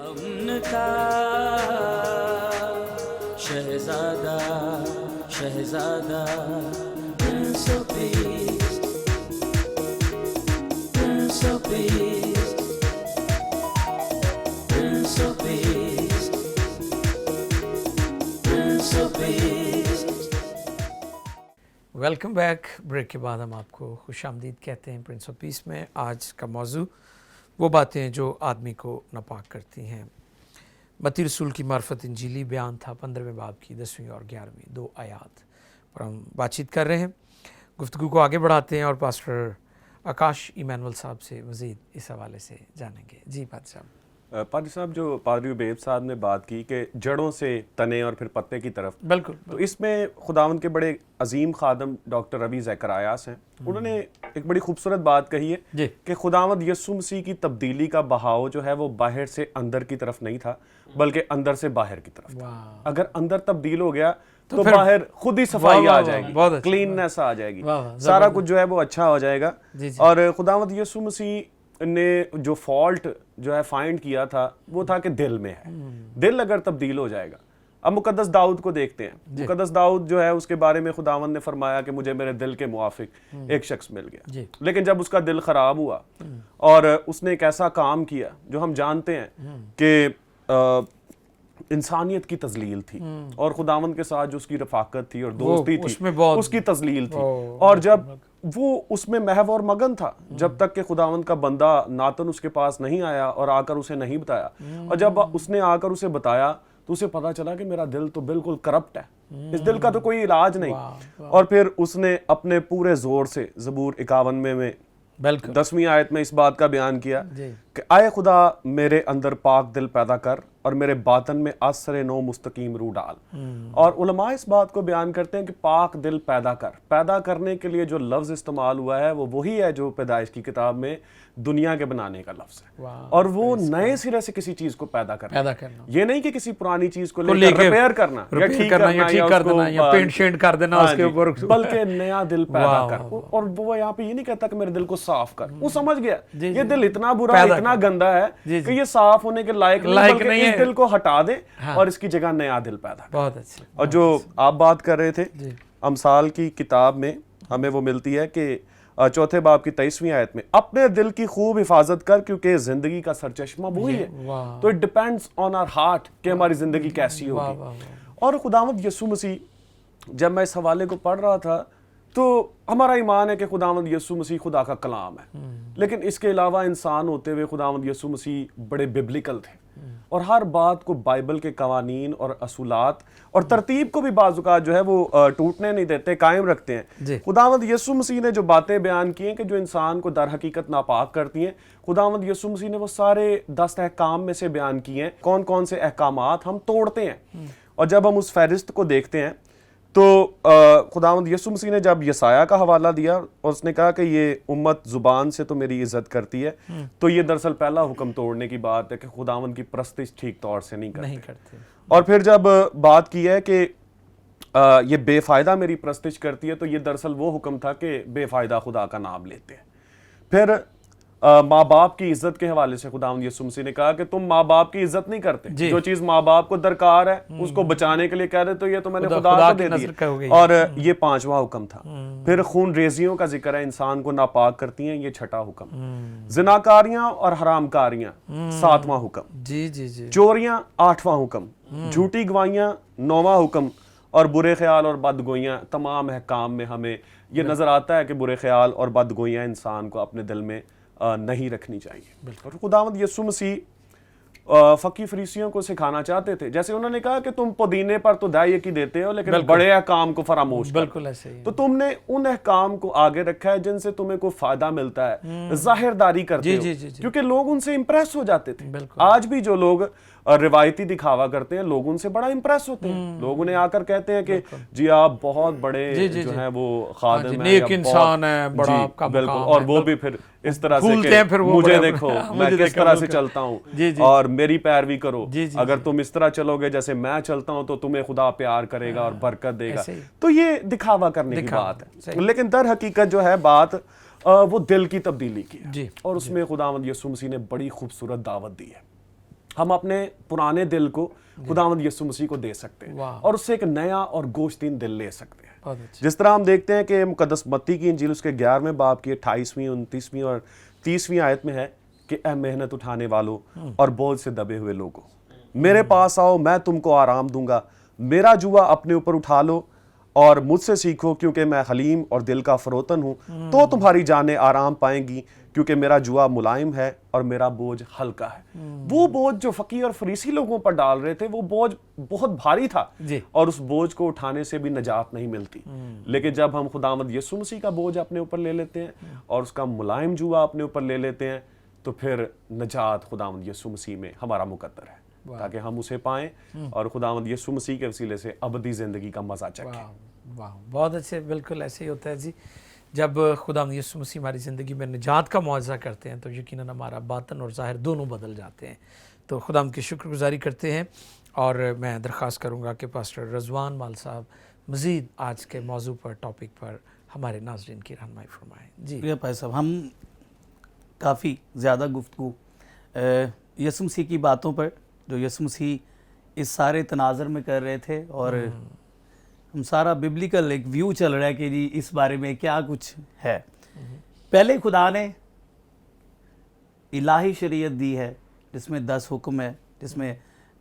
امن کا شہزادہ شہزادہ prince of peace prince of peace prince of peace prince of peace. Welcome back. Break کے بعد ہم آپ کو خوش آمدید کہتے ہیں پرنس آف پیس میں. آج کا موضوع وہ باتیں جو آدمی کو ناپاک کرتی ہیں. متی رسول کی معرفت انجیلی بیان تھا 15ویں باب کی 10ویں اور 11ویں 2 آیات پر ہم بات چیت کر رہے ہیں. گفتگو کو آگے بڑھاتے ہیں اور پاسٹر آکاش ایمینول صاحب سے مزید اس حوالے سے جانیں گے. جی پادری صاحب. پادری صاحب جو پادری عبید صاحب نے بات کی کہ جڑوں سے تنے اور پھر پتے کی طرف، بالکل تو اس میں خداوند کے بڑے عظیم خادم ڈاکٹر ربی زکریاس ہیں. انہوں نے ایک بڑی خوبصورت بات کہی ہے کہ خداوند یسوع مسیح کی تبدیلی کا بہاؤ جو ہے وہ باہر سے اندر کی طرف نہیں تھا بلکہ اندر سے باہر کی طرف تھا. اگر اندر تبدیل ہو گیا تو باہر خود ہی صفائی آ جائے گی، کلیننس آ جائے گی، سارا کچھ جو ہے وہ اچھا ہو جائے گا. اور خداوند یسوع مسیح نے جو فالٹ جو ہے فائنڈ کیا تھا وہ تھا کہ دل میں ہے. دل اگر تبدیل ہو جائے گا. اب مقدس داؤد کو دیکھتے ہیں. مقدس داؤد جو ہے اس کے بارے میں خداوند نے فرمایا کہ مجھے میرے دل کے موافق ایک شخص مل گیا. لیکن جب اس کا دل خراب ہوا اور اس نے ایک ایسا کام کیا جو ہم جانتے ہیں کہ انسانیت کی تذلیل تھی اور خداوند کے ساتھ جو اس کی رفاقت تھی اور دوستی تھی اس کی تذلیل تھی. اور جب وہ اس میں محو اور مگن تھا جب تک کہ خداوند کا بندہ ناتن اس کے پاس نہیں آیا اور آ کر اسے نہیں بتایا. اور جب اس نے آ کر اسے بتایا تو اسے پتا چلا کہ میرا دل تو بالکل کرپٹ ہے، اس دل کا تو کوئی علاج نہیں. اور پھر اس نے اپنے پورے زور سے زبور 51 میں 10ویں آیت میں اس بات کا بیان کیا کہ آئے خدا میرے اندر پاک دل پیدا کر اور میرے باطن میں اثر نو مستقیم روح ڈال. اور علماء اس بات کو بیان کرتے ہیں کہ پاک دل پیدا کر، پیدا کرنے کے لیے جو لفظ استعمال ہوا ہے وہ وہی ہے جو پیدائش کی کتاب میں دنیا کے بنانے کا لفظ ہے. اور وہ نئے سرے سے کسی چیز کو پیدا کرنا، یہ نہیں کہ کسی پرانی چیز کو لے کر ریپیئر کرنا یا ٹھیک کرنا یا پینٹ شینٹ کر دینا اس کے اوپر، بلکہ نیا دل پیدا کر. اور وہ یہاں پہ یہ نہیں کہتا کہ میرے دل کو صاف کر. وہ سمجھ گیا یہ دل اتنا برا اتنا گندا ہے کہ یہ صاف ہونے کے لائق نہیں، بلکہ اس دل کو ہٹا دے اور اس کی جگہ نیا دل پیدا کر. بہت اچھا. اور جو آپ بات کر رہے تھے امثال کی کتاب میں ہمیں وہ ملتی ہے کہ 4 باب کی 23ویں آیت میں اپنے دل کی خوب حفاظت کر کیونکہ زندگی کا سرچشمہ وہی ہے. تو it depends on our heart کہ ہماری زندگی کیسی ہوگی. اور خداوند یسوع مسیح جب میں اس حوالے کو پڑھ رہا تھا تو ہمارا ایمان ہے کہ خداوند یسوع مسیح خدا کا کلام ہے، لیکن اس کے علاوہ انسان ہوتے ہوئے خداوند یسوع مسیح بڑے ببلیکل تھے اور ہر بات کو بائبل کے قوانین اور اصولات اور ترتیب کو بھی بعض اوقات جو ہے وہ ٹوٹنے نہیں دیتے، قائم رکھتے ہیں. خداوند یسوع مسیح نے جو باتیں بیان کی ہیں کہ جو انسان کو در حقیقت ناپاک کرتی ہیں، خداوند یسوع مسیح نے وہ سارے 10 احکام میں سے بیان کیے ہیں. کون کون سے احکامات ہم توڑتے ہیں. اور جب ہم اس فہرست کو دیکھتے ہیں تو خداوند یسوع مسیح نے جب یسایہ کا حوالہ دیا اور اس نے کہا کہ یہ امت زبان سے تو میری عزت کرتی ہے، تو یہ دراصل پہلا حکم توڑنے کی بات ہے کہ خداوند کی پرستش ٹھیک طور سے نہیں کرتے. اور پھر جب بات کی ہے کہ یہ بے فائدہ میری پرستش کرتی ہے، تو یہ دراصل وہ حکم تھا کہ بے فائدہ خدا کا نام لیتے ہیں. پھر ماں باپ کی عزت کے حوالے سے خداوند یسوع مسیح نے کہا کہ تم ماں باپ کی عزت نہیں کرتے. جو چیز ماں باپ کو درکار ہے اس کو بچانے کے لیے کہہ رہے تو یہ تو میں نے خدا کو دے دی. اور یہ 5واں حکم تھا. پھر خون ریزیوں کا ذکر ہے، انسان کو ناپاک کرتی ہیں، یہ 6واں حکم. زناکاریاں اور حرام کاریاں 7واں حکم. چوریاں 8واں حکم. جھوٹی گواہیاں 9واں حکم. اور برے خیال اور بدگوئیاں. تمام احکام میں ہمیں یہ نظر آتا ہے کہ برے خیال اور بدگوئیاں انسان کو اپنے دل میں نہیں رکھنی چاہیے. خداوند یسوع مسیح فقی فریسیوں کو سکھانا چاہتے تھے. جیسے انہوں نے کہا کہ تم پودینے پر تو دائیں کی دیتے ہو لیکن بڑے احکام کو فراموش کرتے ہو. تو تم نے ان احکام کو آگے رکھا ہے جن سے تمہیں کوئی فائدہ ملتا ہے، ظاہر داری کرتے ہو کیونکہ لوگ ان سے امپریس ہو جاتے تھے. آج بھی جو لوگ روایتی دکھاوا کرتے ہیں لوگ ان سے بڑا امپریس ہوتے ہیں. لوگ انہیں آ کر کہتے ہیں کہ جی آپ بہت بڑے جو ہیں وہ خادم ہیں، نیک انسان ہیں، بڑا آپ کا مقام ہے. اور وہ بھی پھر اس طرح سے کہ مجھے دیکھو میں کس طرح سے چلتا ہوں اور میری پیروی کرو. اگر تم اس طرح چلو گے جیسے میں چلتا ہوں تو تمہیں خدا پیار کرے گا اور برکت دے گا. تو یہ دکھاوا کرنے کی بات ہے، لیکن در حقیقت جو ہے بات وہ دل کی تبدیلی کی ہے. اور اس میں خداوند یسوع مسیح نے بڑی خوبصورت دعوت دی ہے. ہم اپنے پرانے دل کو خداوند یسوع مسیح کو دے سکتے ہیں اور اس سے ایک نیا اور گوشتین دل لے سکتے ہیں. جس طرح ہم دیکھتے ہیں کہ مقدس متی کی انجیل اس کے 11ویں باب کی 28ویں 29ویں اور 30ویں آیت میں ہے کہ اے محنت اٹھانے والوں اور بوجھ سے دبے ہوئے لوگوں, میرے پاس آؤ, میں تم کو آرام دوں گا. میرا جوا اپنے اوپر اٹھا لو اور مجھ سے سیکھو, کیونکہ میں حلیم اور دل کا فروتن ہوں, تو تمہاری جانیں آرام پائیں گی, کیونکہ میرا جوا ملائم ہے اور میرا بوجھ ہلکا ہے. وہ بوجھ جو فقیر اور فریسی لوگوں پر ڈال رہے تھے, وہ بوجھ بہت بھاری تھا اور اس بوجھ کو اٹھانے سے بھی نجات نہیں ملتی. لیکن جب ہم خداوند یسوع مسیح کا بوجھ اپنے اوپر لے لیتے ہیں اور اس کا ملائم جوا اپنے اوپر لے لیتے ہیں, تو پھر نجات خداوند یسوع مسیح میں ہمارا مقدر ہے, تاکہ ہم اسے پائیں اور خداوند یسوع مسیح کے وسیلے سے ابدی زندگی کا مزہ چکھیں. واہ, بہت اچھے. بالکل ایسے ہی ہوتا ہے جی. جب خداوند یسوع مسیح ہماری زندگی میں نجات کا معاوضہ کرتے ہیں تو یقیناً ہمارا باطن اور ظاہر دونوں بدل جاتے ہیں. تو خداوند کی شکر گزاری کرتے ہیں, اور میں درخواست کروں گا کہ پاسٹر رضوان مال صاحب مزید آج کے موضوع پر, ٹاپک پر ہمارے ناظرین کی رہنمائی فرمائیں. جی بھائی صاحب, ہم کافی زیادہ گفتگو یسوع مسیح کی باتوں پر, جو یسوع مسیح اس سارے تناظر میں کر رہے تھے, اور ہم سارا ببلیکل ایک ویو چل رہا ہے کہ جی اس بارے میں کیا کچھ ہے. پہلے خدا نے الہی شریعت دی ہے جس میں 10 حکم ہے, جس میں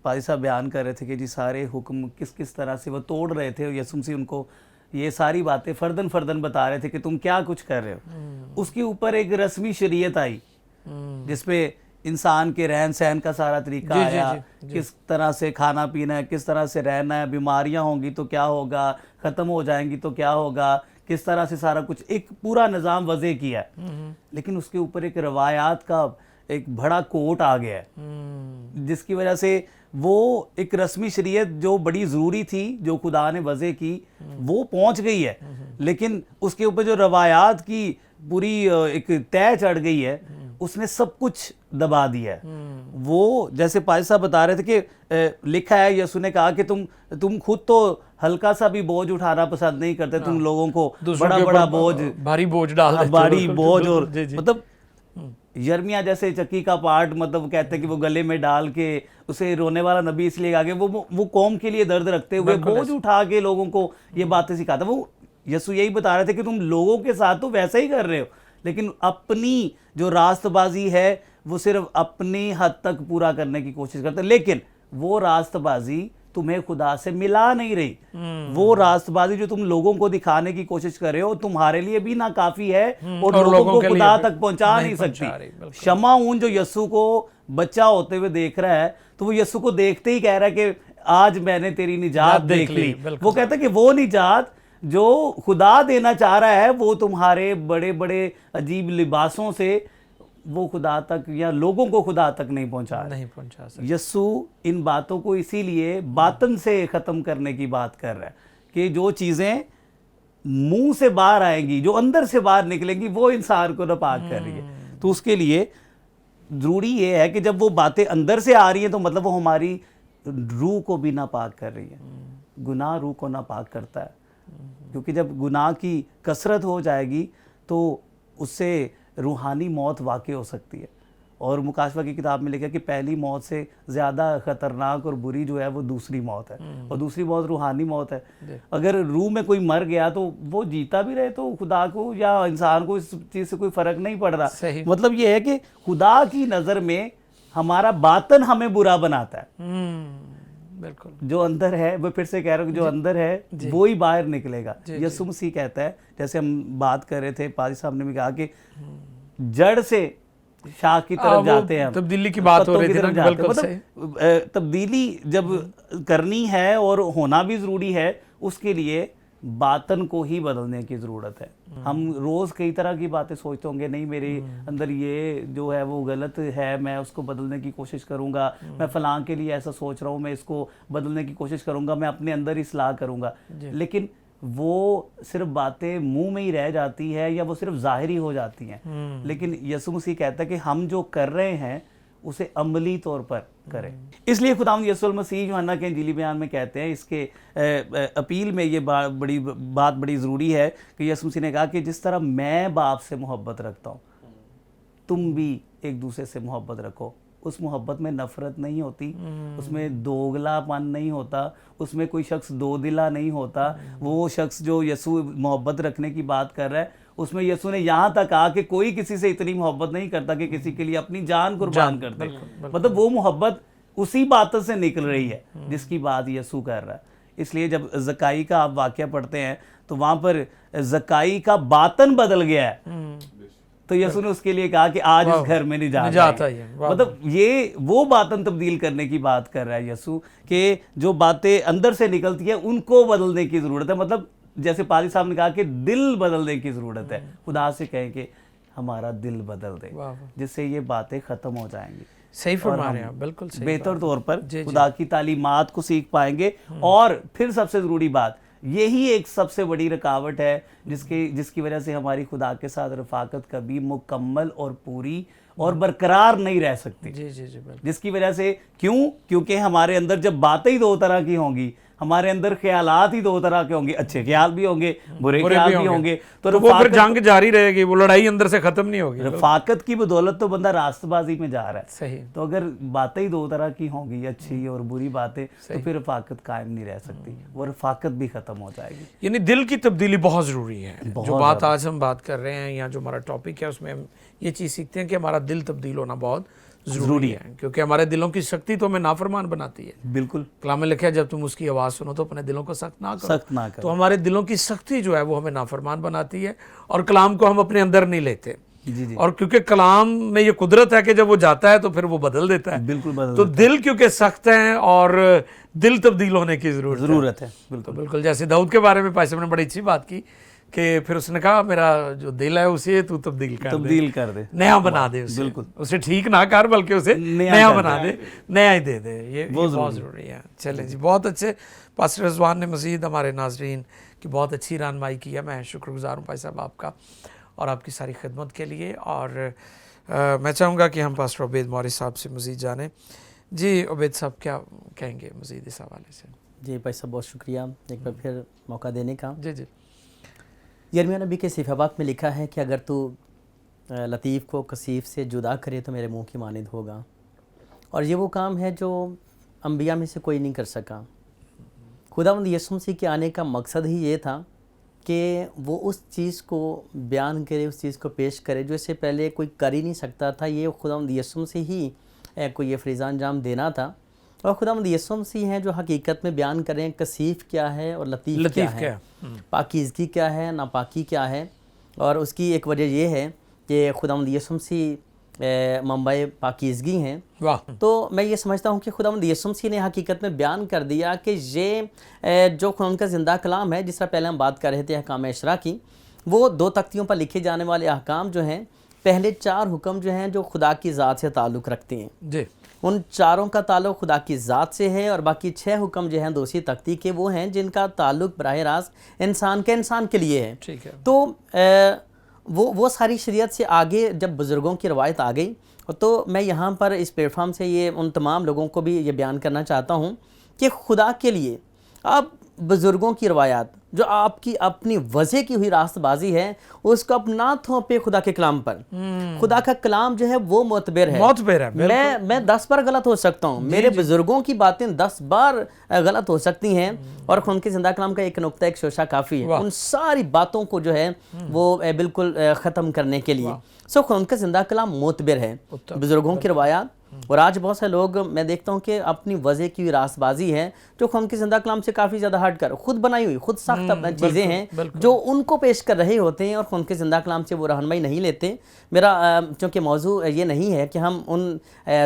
پادری صاحب بیان کر رہے تھے کہ جی سارے حکم کس کس طرح سے وہ توڑ رہے تھے, اور یسوع مسیح ان کو یہ ساری باتیں فردن فردن بتا رہے تھے کہ تم کیا کچھ کر رہے ہو. اس کے اوپر ایک رسمی شریعت آئی جس پہ انسان کے رہن سہن کا سارا طریقہ آیا, کس طرح سے کھانا پینا ہے, کس طرح سے رہنا ہے, بیماریاں ہوں گی تو کیا ہوگا, ختم ہو جائیں گی تو کیا ہوگا, کس طرح سے سارا کچھ ایک پورا نظام وضع کیا ہے. لیکن اس کے اوپر ایک روایات کا ایک بڑا کوٹ آ گیا ہے, جس کی وجہ سے وہ ایک رسمی شریعت جو بڑی ضروری تھی جو خدا نے وضع کی وہ پہنچ گئی ہے, لیکن اس کے اوپر جو روایات کی پوری ایک طے چڑھ گئی ہے اس نے سب کچھ دبا دیا ہے. وہ جیسے پادری صاحب بتا رہے تھے کہ لکھا ہے, یسوع نے کہا کہ تم خود تو ہلکا سا بھی بوجھ اٹھانا پسند نہیں کرتے, تم لوگوں کو بڑا بڑا بوجھ, بھاری بوجھ ڈال دیتے, بھاری بوجھ. اور مطلب یرمیا جیسے چکی کا پارٹ, مطلب کہتے ہیں کہ وہ گلے میں ڈال کے اسے رونے والا نبی اس لیے آگے وہ قوم کے لیے درد رکھتے ہوئے بوجھ اٹھا کے لوگوں کو یہ باتیں سکھاتا. وہ یسوع یہی بتا رہے تھے کہ تم لوگوں کے ساتھ تو ویسا ہی کر رہے ہو, لیکن اپنی جو راست بازی ہے وہ صرف اپنی حد تک پورا کرنے کی کوشش کرتے, لیکن وہ راست بازی تمہیں خدا سے ملا نہیں رہی. وہ راست بازی جو تم لوگوں کو دکھانے کی کوشش کر رہے ہو تمہارے لیے بھی ناکافی ہے اور لوگوں کو خدا تک پہنچا نہیں سکتی. شمع اون جو یسوع کو بچہ ہوتے ہوئے دیکھ رہا ہے, تو وہ یسوع کو دیکھتے ہی کہہ رہا ہے کہ آج میں نے تیری نجات دیکھ لی. وہ کہتا ہے کہ وہ نجات جو خدا دینا چاہ رہا ہے وہ تمہارے بڑے بڑے عجیب لباسوں سے وہ خدا تک یا لوگوں کو خدا تک نہیں پہنچا سکتا. یسوع ان باتوں کو اسی لیے باطن سے ختم کرنے کی بات کر رہا ہے کہ جو چیزیں منہ سے باہر آئیں گی, جو اندر سے باہر نکلیں گی, وہ انسان کو ناپاک کر رہی ہے. تو اس کے لیے ضروری یہ ہے کہ جب وہ باتیں اندر سے آ رہی ہیں تو مطلب وہ ہماری روح کو بھی ناپاک کر رہی ہے. گناہ روح کو ناپاک کرتا ہے, کیونکہ جب گناہ کی کثرت ہو جائے گی تو اس سے روحانی موت واقع ہو سکتی ہے. اور مکاشفہ کی کتاب میں لکھا کہ پہلی موت سے زیادہ خطرناک اور بری جو ہے وہ دوسری موت ہے, اور دوسری موت روحانی موت ہے. اگر روح میں کوئی مر گیا تو وہ جیتا بھی رہے تو خدا کو یا انسان کو اس چیز سے کوئی فرق نہیں پڑ رہا. مطلب یہ ہے کہ خدا کی نظر میں ہمارا باطن ہمیں برا بناتا ہے. بالکل جو اندر ہے, وہ پھر سے کہہ رہا ہوں کہ جو اندر ہے وہی باہر نکلے گا. یسوع مسیح کہتا ہے, جیسے ہم بات کر رہے تھے, پادری صاحب نے بھی کہا کہ جڑ سے شاخ کی طرف جاتے ہیں, تبدیلی کی بات ہو رہی تھی. مطلب تبدیلی جب کرنی ہے اور ہونا بھی ضروری ہے, اس کے لیے باطن کو ہی بدلنے کی ضرورت ہے. ہم روز کئی طرح کی باتیں سوچتے ہوں گے, نہیں میرے اندر یہ جو ہے وہ غلط ہے, میں اس کو بدلنے کی کوشش کروں گا, میں فلاں کے لیے ایسا سوچ رہا ہوں, میں اس کو بدلنے کی کوشش کروں گا, میں اپنے اندر اصلاح کروں گا. لیکن وہ صرف باتیں منہ میں ہی رہ جاتی ہے یا وہ صرف ظاہری ہو جاتی ہیں. لیکن یسوع مسیح کہتا ہے کہ ہم جو کر رہے ہیں اسے عملی طور پر کریں. اس لیے خداوند یسوع المسیح یوحنا کے انجیلی بیان میں کہتے ہیں, اس کے اپیل میں یہ بات بڑی ضروری ہے کہ یسوع مسیح نے کہا کہ جس طرح میں باپ سے محبت رکھتا ہوں تم بھی ایک دوسرے سے محبت رکھو. اس محبت میں نفرت نہیں ہوتی, اس میں دوگلا پن نہیں ہوتا, اس میں کوئی شخص دو دلا نہیں ہوتا. وہ شخص جو یسوع محبت رکھنے کی بات کر رہا ہے, اس میں یسوع نے یہاں تک کہا کہ کوئی کسی سے اتنی محبت نہیں کرتا کہ کسی کے لیے اپنی جان قربان کر دے. مطلب وہ محبت اسی باتوں سے نکل رہی ہے جس کی بات یسوع کر رہا ہے. اس لیے جب زکائی کا آپ واقعہ پڑھتے ہیں تو وہاں پر زکائی کا باطن بدل گیا ہے, تو یسوع نے اس کے لیے کہا کہ آج اس گھر میں نجات آئی. مطلب یہ وہ باطن تبدیل کرنے کی بات کر رہا ہے یسوع, کہ جو باتیں اندر سے نکلتی ہیں ان کو بدلنے کی ضرورت ہے. مطلب جیسے پادری صاحب نے کہا کہ دل بدلنے کی ضرورت ہے. خدا سے کہیں کہ ہمارا دل بدل دے, جس سے یہ باتیں ختم ہو جائیں گی. صحیح فرما رہے ہیں, بالکل صحیح. بہتر طور پر خدا کی تعلیمات کو سیکھ پائیں گے. اور پھر سب سے ضروری بات, یہی ایک سب سے بڑی رکاوٹ ہے جس کی وجہ سے ہماری خدا کے ساتھ رفاقت کبھی مکمل اور پوری اور برقرار نہیں رہ سکتی. جس کی وجہ سے کیونکہ ہمارے اندر جب باتیں ہی دو طرح کی ہوں گی, ہمارے اندر خیالات ہی دو طرح کے ہوں گے, اچھے خیال بھی ہوں گے, برے خیال بھی ہوں گے, تو وہ پھر جنگ جاری رہے گی, وہ لڑائی اندر سے ختم نہیں ہوگی. رفاقت کی بدولت تو بندہ راست بازی میں جا رہا ہے. صحیح. تو اگر باتیں ہی دو طرح کی ہوں گی, اچھی اور بری باتیں, تو پھر رفاقت قائم نہیں رہ سکتی, وہ رفاقت بھی ختم ہو جائے گی. یعنی دل کی تبدیلی بہت ضروری ہے. جو بات آج ہم بات کر رہے ہیں یا جو ہمارا ٹاپک ہے اس میں ہم یہ چیز سیکھتے ہیں کہ ہمارا دل تبدیل ہونا بہت ضروری ہے, کیونکہ ہمارے دلوں کی سختی تو ہمیں نافرمان بناتی ہے. بالکل. کلام میں لکھا ہے جب تم اس کی آواز سنو تو اپنے دلوں کو سخت نہ کرو. تو ہمارے دلوں کی سختی جو ہے وہ ہمیں نافرمان بناتی ہے, اور کلام کو ہم اپنے اندر نہیں لیتے. اور کیونکہ کلام میں یہ قدرت ہے کہ جب وہ جاتا ہے تو پھر وہ بدل دیتا ہے. بالکل بدل. تو دل کیونکہ سخت ہیں اور دل تبدیل ہونے کی ضرورت ہے. بالکل. جیسے داؤد کے بارے میں پائی صاحب نے بڑی اچھی بات کی کہ پھر اس نے کہا میرا جو دل ہے اسے تو تبدیل کر دے, نیا بنا دے اسے. بالکل. اسے ٹھیک نہ کر بلکہ اسے نیا بنا دے, نیا ہی دے دے. یہ بہت ضروری ہے. چلیں جی, بہت اچھے. پاسٹر رضوان نے مزید ہمارے ناظرین کی بہت اچھی رہنمائی کی ہے. میں شکر گزار ہوں پائی صاحب آپ کا اور آپ کی ساری خدمت کے لیے. اور میں چاہوں گا کہ ہم پاسٹر عبید موری صاحب سے مزید جانیں. جی عبید صاحب کیا کہیں گے مزید اس حوالے سے؟ جی پائی صاحب بہت شکریہ ایک بار پھر موقع دینے کا. جی. یرمیہ نبی کے صحیفہ پاک میں لکھا ہے کہ اگر تو لطیف کو کثیف سے جدا کرے تو میرے منہ کی مانند ہوگا. اور یہ وہ کام ہے جو انبیاء میں سے کوئی نہیں کر سکا. خداوند یسوع مسیح کے آنے کا مقصد ہی یہ تھا کہ وہ اس چیز کو بیان کرے, اس چیز کو پیش کرے جو اس سے پہلے کوئی کر ہی نہیں سکتا تھا. یہ خداوند یسوع مسیح ہی کو یہ فریضہ انجام دینا تھا. اور خداوند یسوع مسیح ہیں جو حقیقت میں بیان کریں کثیف کیا ہے اور لطیف کیا ہے, پاکیزگی کیا ہے, ناپاکی کیا ہے. اور اس کی ایک وجہ یہ ہے کہ خداوند یسوع مسیح منبع پاکیزگی ہیں. تو میں یہ سمجھتا ہوں کہ خداوند یسوع مسیح نے حقیقت میں بیان کر دیا کہ یہ جو خداوند کا زندہ کلام ہے, جس طرح پہلے ہم بات کر رہے تھے احکام 10 کی, وہ 2 تختیوں پر لکھے جانے والے احکام جو ہیں, پہلے 4 حکم جو ہیں جو خدا کی ذات سے تعلق رکھتے ہیں, جی ان 4 کا تعلق خدا کی ذات سے ہے. اور باقی 6 حکم جو ہیں 2سی تختی کے, وہ ہیں جن کا تعلق براہ راست انسان کے لیے ہے. ٹھیک ہے. تو وہ ساری شریعت سے آگے جب بزرگوں کی روایت آ گئی, تو میں یہاں پر اس پلیٹ فارم سے یہ ان تمام لوگوں کو بھی یہ بیان کرنا چاہتا ہوں کہ خدا کے لیے اب بزرگوں کی روایات جو آپ کی اپنی وضع کی ہوئی راست بازی ہے, اس کو اب نہ تھوپے خدا کے کلام پر. خدا کا کلام جو ہے وہ معتبر ہے. میں 10 بار غلط ہو سکتا ہوں, میرے بزرگوں کی باتیں 10 بار غلط ہو سکتی ہیں, اور ان کے زندہ کلام کا ایک نقطہ, ایک شوشہ کافی ہے ان ساری باتوں کو جو ہے وہ بالکل ختم کرنے کے لیے. ان کا زندہ کلام معتبر ہے, بزرگوں کی روایات. اور آج بہت سے لوگ میں دیکھتا ہوں کہ اپنی وضع کی راست بازی ہے جو ان کے زندہ کلام سے کافی زیادہ ہٹ کر خود بنائی ہوئی, خود ساخت چیزیں ہیں جو ان کو پیش کر رہے ہوتے ہیں, اور ان کے زندہ کلام سے وہ رہنمائی نہیں لیتے. میرا چونکہ موضوع یہ نہیں ہے کہ ہم ان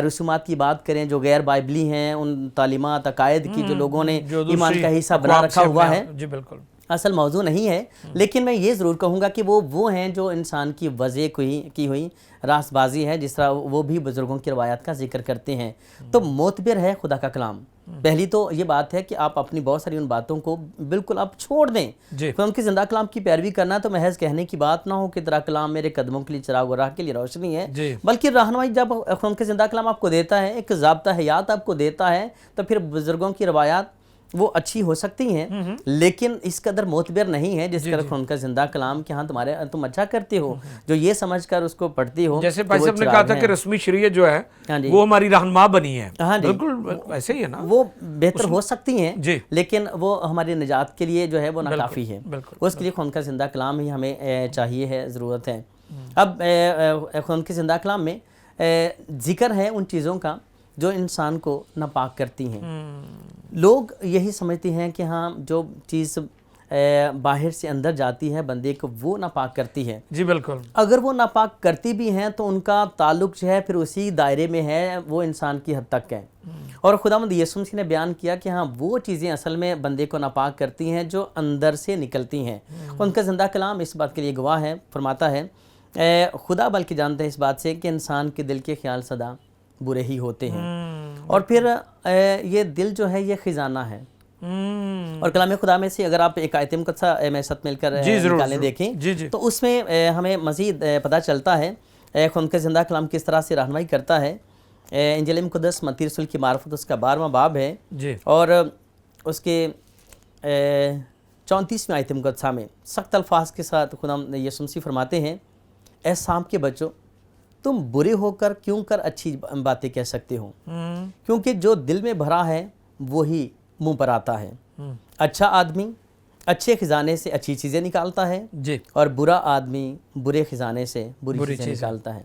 رسومات کی بات کریں جو غیر بائبلی ہیں, ان تعلیمات عقائد کی جو لوگوں نے ایمان کا حصہ بنا رکھا ہوا ہے. جی بالکل اصل موضوع نہیں ہے, لیکن میں یہ ضرور کہوں گا کہ وہ ہیں جو انسان کی وضع کی ہوئی راست بازی ہے, جس طرح وہ بھی بزرگوں کی روایات کا ذکر کرتے ہیں. تو معتبر ہے خدا کا کلام. پہلی تو یہ بات ہے کہ آپ اپنی بہت ساری ان باتوں کو بالکل آپ چھوڑ دیں. ان کے زندہ کلام کی پیروی کرنا تو محض کہنے کی بات نہ ہو کہ تیرا کلام میرے قدموں کے لیے چراغ و راہ کے لیے روشنی ہے, بلکہ رہنمائی جب ان کے زندہ کلام آپ کو دیتا ہے, ایک ضابطہ حیات آپ کو دیتا ہے, تو پھر بزرگوں کی روایات وہ اچھی ہو سکتی ہیں لیکن اس قدر معتبر نہیں ہے جس قدر ان کا زندہ کلام کہ ہاں تم اچھا کرتے ہو، جو یہ سمجھ کر اس کو پڑھتی ہو. جیسے بھائی صاحب نے کہا تھا کہ رسمی شریعت جو ہے وہ ہماری رہنما بنی ہے، ہاں جی بالکل ایسے ہی ہے نا، وہ بہتر ہو سکتی ہیں جی لیکن وہ ہماری نجات کے لیے جو ہے وہ ناکافی ہے. اس کے لیے خدا کا زندہ کلام ہی ہمیں چاہیے ہے، ضرورت ہے. اب خدا کے زندہ کلام میں ذکر ہے ان چیزوں کا جو انسان کو ناپاک کرتی ہیں. لوگ یہی سمجھتے ہیں کہ ہاں جو چیز باہر سے اندر جاتی ہے بندے کو وہ ناپاک کرتی ہے. جی بالکل. اگر وہ ناپاک کرتی بھی ہیں تو ان کا تعلق جو ہے پھر اسی دائرے میں ہے، وہ انسان کی حد تک ہے. اور خداوند یسوع مسیح نے بیان کیا کہ ہاں وہ چیزیں اصل میں بندے کو ناپاک کرتی ہیں جو اندر سے نکلتی ہیں. ان کا زندہ کلام اس بات کے لیے گواہ ہے، فرماتا ہے خدا بلکہ جانتا ہے اس بات سے کہ انسان کے دل کے خیال سدا برے ہی ہوتے ہیں. اور پھر یہ دل جو ہے یہ خزانہ ہے. اور کلام خدا میں سے اگر آپ ایک آیت مقدسہ میں ساتھ مل کر نکالیں دیکھیں تو اس میں ہمیں مزید پتہ چلتا ہے خدا کا زندہ کلام کس طرح سے رہنمائی کرتا ہے. انجیل مقدس متی رسول کی معرفت اس کا 12واں باب ہے اور اس کے 34ویں آیت مقدسہ میں سخت الفاظ کے ساتھ خدا یسوع مسیح فرماتے ہیں اے سام کے بچوں تم برے ہو کر کیوں کر اچھی باتیں کہہ سکتے ہو، کیونکہ جو دل میں بھرا ہے وہی منہ پر آتا ہے. اچھا آدمی اچھے خزانے سے اچھی چیزیں نکالتا ہے اور برا آدمی برے خزانے سے بری چیزیں نکالتا ہے.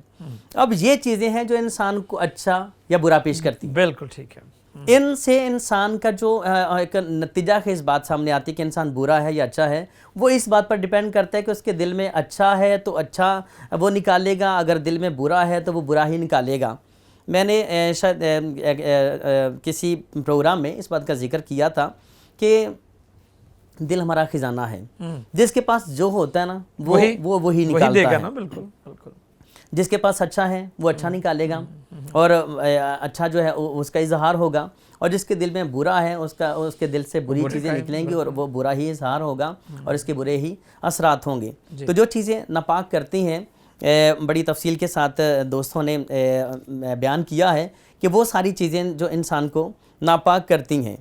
اب یہ چیزیں ہیں جو انسان کو اچھا یا برا پیش کرتی ہیں. بالکل ٹھیک ہے. ان سے انسان کا جو ایک نتیجہ خیز بات سامنے آتی ہے کہ انسان برا ہے یا اچھا ہے، وہ اس بات پر ڈیپینڈ کرتا ہے کہ اس کے دل میں اچھا ہے تو اچھا وہ نکالے گا، اگر دل میں برا ہے تو وہ برا ہی نکالے گا. میں نے شاید کسی پروگرام میں اس بات کا ذکر کیا تھا کہ دل ہمارا خزانہ ہے، جس کے پاس جو ہوتا ہے نا وہی نکالتا ہے. بالکل بالکل. جس کے پاس اچھا ہے وہ اچھا نکالے گا اور اچھا جو ہے اس کا اظہار ہوگا، اور جس کے دل میں برا ہے اس کے دل سے بری چیزیں نکلیں گی اور وہ برا ہی اظہار ہوگا اور اس کے برے ہی اثرات ہوں گے. تو جو چیزیں ناپاک کرتی ہیں بڑی تفصیل کے ساتھ دوستوں نے بیان کیا ہے کہ وہ ساری چیزیں جو انسان کو ناپاک کرتی ہیں.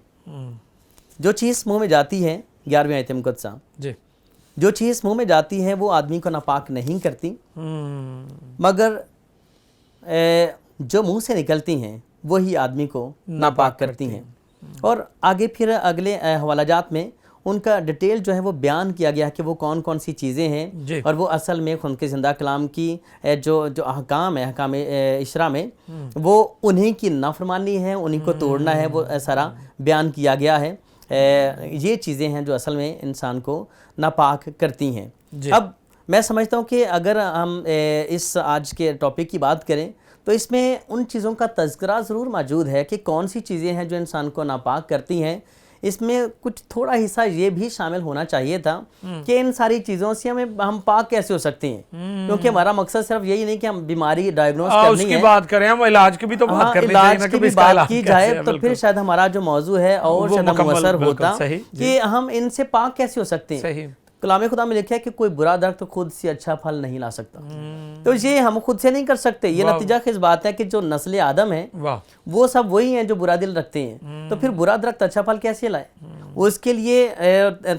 جو چیز منہ میں جاتی ہے 11ویں آیت مقدسہ، جو چیز منہ میں جاتی ہے وہ آدمی کو ناپاک نہیں کرتی مگر جو منہ سے نکلتی ہیں وہی آدمی کو ناپاک کرتی ہیں. اور آگے پھر اگلے حوالہ جات میں ان کا ڈیٹیل جو ہے وہ بیان کیا گیا کہ وہ کون کون سی چیزیں ہیں اور وہ اصل میں خدا کے زندہ کلام کی جو احکام ہے، احکام اشرا میں وہ انہی کی نافرمانی ہے، انہی کو توڑنا ہے، وہ سارا بیان کیا گیا ہے. یہ چیزیں ہیں جو اصل میں انسان کو ناپاک کرتی ہیں. اب میں سمجھتا ہوں کہ اگر ہم اس آج کے ٹاپک کی بات کریں تو اس میں ان چیزوں کا تذکرہ ضرور موجود ہے کہ کون سی چیزیں ہیں جو انسان کو ناپاک کرتی ہیں. اس میں کچھ تھوڑا حصہ یہ بھی شامل ہونا چاہیے تھا کہ ان ساری چیزوں سے ہم پاک کیسے ہو سکتے ہیں، کیونکہ ہمارا مقصد صرف یہی نہیں کہ ہم بیماری ڈائیگنوز کرنی ہے، اس کی بات کریں، ہم علاج کی بھی تو بات کرنی چاہیے، علاج کی بھی بات کی جائے تو پھر شاید ہمارا جو موضوع ہے اور شاید مؤثر ہوتا کہ ہم ان سے پاک کیسے ہو سکتے ہیں. کلام خدا میں لکھا ہے کہ کوئی برا درخت خود سے اچھا پھل نہیں لا سکتا. تو یہ ہم خود سے نہیں کر سکتے. یہ نتیجہ خیز بات ہے کہ جو نسل آدم ہے وہ سب وہی ہیں جو برا دل رکھتے ہیں. تو پھر برا درخت اچھا پھل کیسے لائے؟ اس کے لیے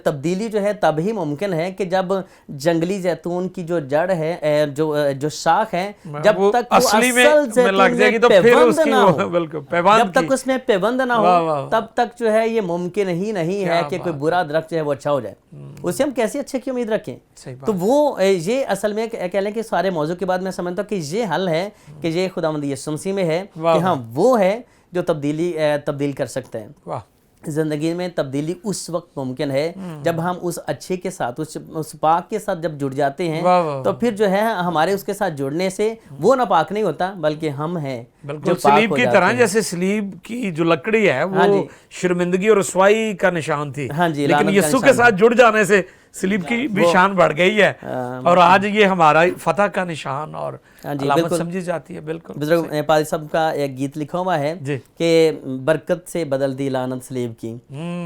تبدیلی جو ہے تب ہی ممکن ہے کہ جب جنگلی زیتون کی جو جڑ ہے، جو شاخ ہے، جب تک اصل زیتون میں پیوند نہ ہو، جب تک اس میں پیوند نہ ہو تب تک جو ہے یہ ممکن ہی نہیں ہے کہ کوئی برا درخت جو ہے وہ اچھا ہو جائے. اسے ہم کیسے اچھے کی امید رکھیں؟ تو وہ یہ اصل میں کہہ لیں کہ سارے موضوع کے بعد میں سمجھتا ہوں کہ یہ حل ہے کہ یہ خداوند یسوع مسیح میں ہے کہ ہاں وہ ہے جو تبدیل کر سکتا ہے. زندگی میں تبدیلی اس وقت ممکن ہے جب ہم اس اچھے کے ساتھ اس پاک کے ساتھ جب جڑ جاتے ہیں. تو پھر جو ہے ہمارے اس کے ساتھ جڑنے سے وہ ناپاک نہیں ہوتا بلکہ ہم ہیں بالکل سلیب کی طرح. جیسے سلیب کی جو لکڑی ہے وہ شرمندگی اور رسوائی کا نشان تھی، لیکن یسوع کے ساتھ جڑ جانے سے سلیب کی بھی شان بڑھ گئی ہے اور آج یہ ہمارا فتح کا نشان اور علامت سمجھی جاتی ہے. بالکل بزرگ پادری صاحب کا ایک گیت لکھا ہوا ہے کہ برکت سے بدل دی لعنت سلیب کی.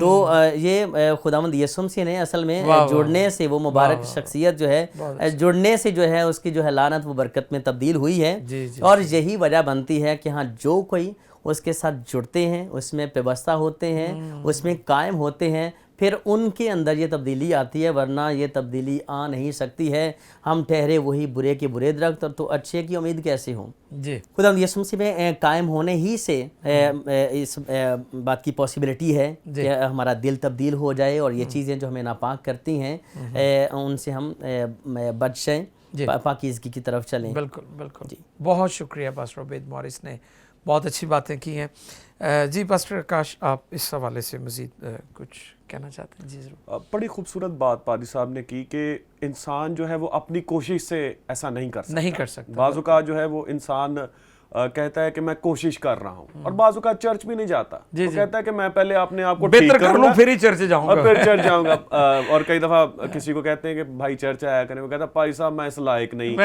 تو یہ خداوند یسوع مسیح نے اصل میں جڑنے سے وہ مبارک شخصیت جو ہے جڑنے سے جو ہے اس کی جو ہے لعنت وہ برکت میں تبدیل ہوئی ہے. اور یہی وجہ بنتی ہے کہ ہاں جو کوئی اس کے ساتھ جڑتے ہیں, اس میں پیوستہ ہوتے ہیں, اس میں قائم ہوتے ہیں, پھر ان کے اندر یہ تبدیلی آتی ہے, ورنہ یہ تبدیلی آ نہیں سکتی ہے. ہم ٹھہرے وہی برے کے برے درخت, اور تو اچھے کی امید کیسے ہوں. جی خدا یسوع مسیح میں قائم ہونے ہی سے اس بات کی پاسبلٹی ہے کہ ہمارا دل تبدیل ہو جائے, اور یہ چیزیں جو ہمیں ناپاک کرتی ہیں ان سے ہم بچ جائیں, پاکیزگی کی طرف چلیں. بالکل بالکل. بہت شکریہ پاسٹر عبید مورس نے, بہت اچھی باتیں کی ہیں. جی پاسٹر آکاش, آپ اس حوالے سے مزید کچھ کہنا چاہتے ہیں؟ جی ضرور. بڑی خوبصورت بات پادری صاحب نے کی کہ انسان جو ہے وہ اپنی کوشش سے ایسا نہیں کر سکتا. بعض اوقات جو ہے وہ انسان کہتا ہے کہ میں کوشش کر رہا ہوں, اور بعض اوقات چرچ بھی نہیں جاتا, وہ کہتا ہے کہ میں پہلے اپنے آپ کو ٹھیک کر لوں پھر ہی چرچ جاؤں گا, اور پھر چرچ جاؤں گا. اور کئی دفعہ کسی کو کہتے ہیں کہ بھائی چرچ آیا کریں, وہ کہتا ہے بھائی صاحب میں اس لائق نہیں,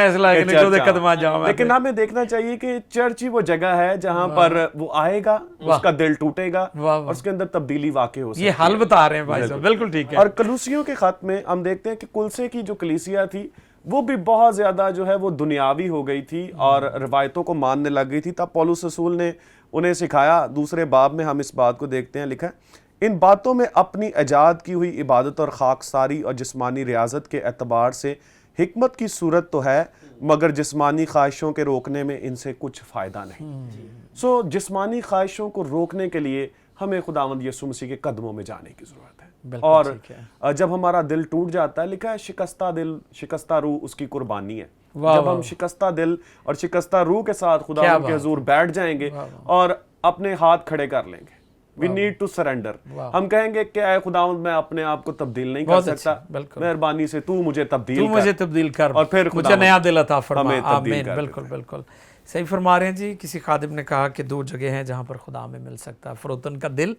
لیکن ہمیں دیکھنا چاہیے کہ چرچ ہی وہ جگہ ہے جہاں پر وہ آئے گا, اس کا دل ٹوٹے گا, اور اس کے اندر تبدیلی واقع ہو سکتی ہے. یہ حل بتا رہے ہیں بھائی صاحب, بالکل ٹھیک ہے. اور کلوسیوں کے خط میں ہم دیکھتے ہیں کہ کلسے کی جو کلیسیا تھی وہ بھی بہت زیادہ جو ہے وہ دنیاوی ہو گئی تھی اور روایتوں کو ماننے لگ گئی تھی. تب پولس رسول نے انہیں سکھایا, دوسرے باب میں ہم اس بات کو دیکھتے ہیں, لکھا ہے ان باتوں میں اپنی ایجاد کی ہوئی عبادت اور خاکساری اور جسمانی ریاضت کے اعتبار سے حکمت کی صورت تو ہے, مگر جسمانی خواہشوں کے روکنے میں ان سے کچھ فائدہ نہیں. سو جسمانی خواہشوں کو روکنے کے لیے ہمیں خداوند یسوع مسیح کے قدموں میں جانے کی ضرورت ہے. اور جب ہمارا دل ٹوٹ جاتا ہے, لکھا ہے شکستہ دل شکستہ روح اس کی قربانی ہے. جب ہم شکستہ دل اور شکستہ روح کے ساتھ خداوند کے حضور بیٹھ جائیں گے اور اپنے ہاتھ کھڑے کر لیں گے, we need to surrender. ہم کہیں گے کہ اے خداوند میں اپنے آپ کو تبدیل نہیں کر سکتا, مہربانی سے تو مجھے تبدیل کر, اور پھر مجھے نیا دل عطا فرما. آمین. بالکل بالکل صحیح فرما رہے ہیں جی. کسی خادم نے کہا کہ 2 جگہ ہیں جہاں پر خدا میں مل سکتا ہے, فروتن کا دل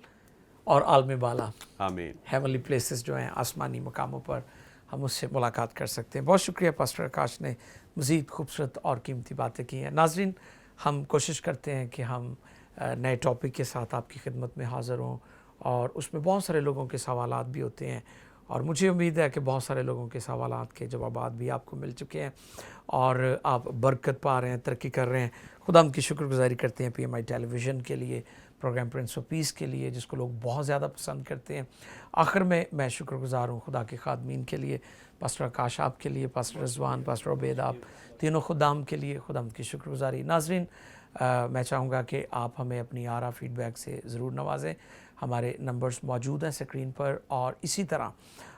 اور عالم بالا. آمین. ہیونلی پلیسز جو ہیں, آسمانی مقاموں پر ہم اس سے ملاقات کر سکتے ہیں. بہت شکریہ پاسٹر آکاش نے مزید خوبصورت اور قیمتی باتیں کی ہیں. ناظرین, ہم کوشش کرتے ہیں کہ ہم نئے ٹاپک کے ساتھ آپ کی خدمت میں حاضر ہوں, اور اس میں بہت سارے لوگوں کے سوالات بھی ہوتے ہیں, اور مجھے امید ہے کہ بہت سارے لوگوں کے سوالات کے جوابات بھی آپ کو مل چکے ہیں, اور آپ برکت پا رہے ہیں, ترقی کر رہے ہیں. خدا ہم کی شکر گزاری کرتے ہیں پی ایم آئی ٹیلی ویژن کے لیے, پروگرام پرنس آف پیس کے لیے, جس کو لوگ بہت زیادہ پسند کرتے ہیں. آخر میں شکر گزار ہوں خدا کے خادمین کے لیے, پاسٹر آکاش آپ کے لیے, پاسٹر رضوان, پاسٹر عبید, آپ تینوں خدام کے لیے خدا ہم کی شکر گزاری. ناظرین, میں چاہوں گا کہ آپ ہمیں اپنی آرا فیڈ بیک سے ضرور نوازیں. ہمارے نمبرز موجود ہیں اسکرین پر, اور اسی طرح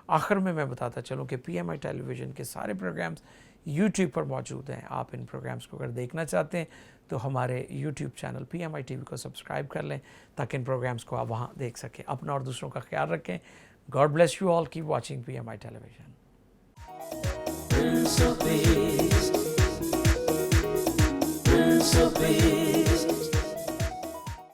آخر میں بتاتا چلوں کہ پی ایم آئی ٹیلی ویژن کے سارے پروگرامز یوٹیوب پر موجود ہیں. آپ ان پروگرامز کو اگر دیکھنا چاہتے ہیں تو ہمارے YouTube channel P M I T V کو سبسکرائب کر لیں, تاکہ ان پروگرامز کو آپ وہاں دیکھ سکیں. اپنا اور دوسروں کا خیال رکھیں. God bless you all. Keep watching P M I television. Prince of Peace, Prince of Peace.